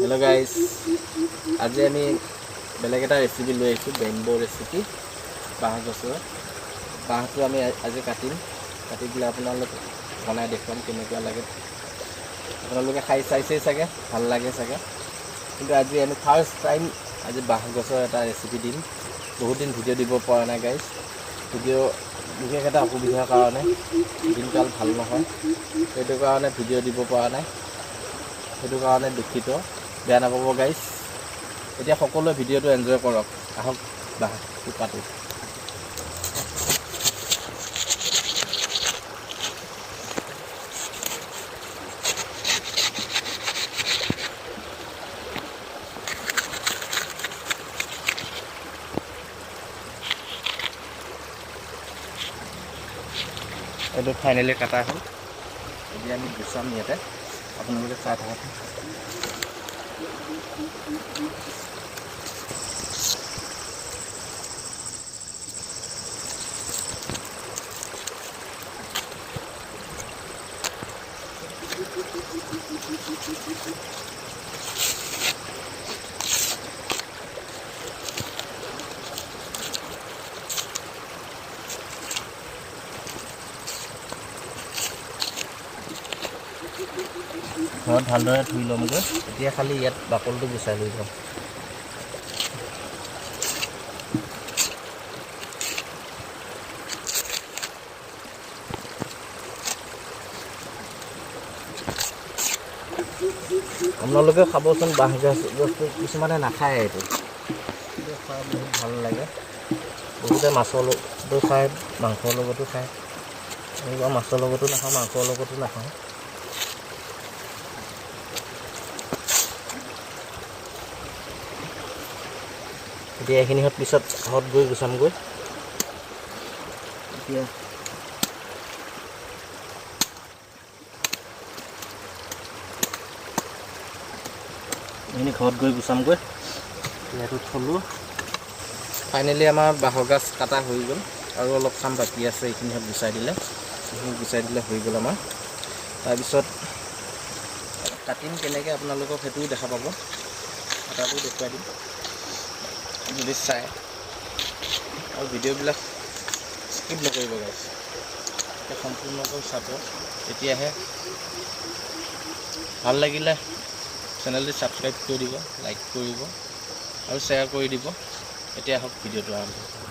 Hello guys, আজি আমি বেলেগ এটা ৰেচিপি লৈ আহিছোঁ বেম্বো ৰেচিপি বাঁহ গছৰ বাঁহটো আমি আজি কাটি দিলে আপোনালোক বনাই দেখুৱাম কেনেকুৱা লাগে আপোনালোকে খাই চাইছেই চাগে ভাল লাগে চাগে কিন্তু আজি আমি ফাৰ্ষ্ট টাইম আজি বাঁহ গছৰ এটা ৰেচিপি দিম বহুত দিন ভিডিঅ' দিব পৰা নাই গাইজ ভিডিঅ' বিশেষ এটা অসুবিধাৰ কাৰণে দিনকাল ভাল নহয় সেইটো কাৰণে ভিডিঅ' দিব পৰা নাই সেইটো কাৰণে দুখিত বেয়া নাপাব গাইজ এতিয়া সকলোৱে ভিডিঅ'টো এনজয় কৰক আহক বাঁহটো কাটো এইটো ফাইনেলি কাটা হ'ল এতিয়া আমি গুচাম ইয়াতে আপোনালোকে চাই থাকক ঘৰত ভালদৰে ধুই ল'মগৈ এতিয়া খালি ইয়াত বাকলটো গুচাই লৈ যাম আপোনালোকে খাবচোন বাঁহ গছটো কিছুমানে নাখায় এইটো খাই বহুত ভাল লাগে বহুতে মাছৰ লগতো খায় মাংসৰ লগতো খায় আমি বাৰু মাছৰ লগতো নাখাওঁ মাংসৰ লগতো নাখাওঁ এতিয়া এইখিনি পিছত ঘৰত গৈ গুচামগৈ এতিয়া এইখিনি ঘৰত গৈ গুচামগৈ ইয়াতো থলোঁ ফাইনেলি আমাৰ বাঁহৰ গাজ কাটা হৈ গ'ল আৰু অলপ কাম বাকী আছে এইখিনি গুচাই দিলে হৈ গ'ল আমাৰ তাৰপিছত কাটিম কেনেকৈ আপোনালোকক সেইটোও দেখা পাব কটাটো দেখুৱাই দিম যদি চাই আৰু ভিডিঅ'বিলাক স্কিপ নকৰিব গাইজ এতিয়া সম্পূৰ্ণকৈ চাব তেতিয়াহে ভাল লাগিলে চেনেলটো ছাবস্ক্ৰাইব কৰি দিব লাইক কৰিব আৰু শ্বেয়াৰ কৰি দিব এতিয়া হওক ভিডিঅ'টো আৰম্ভ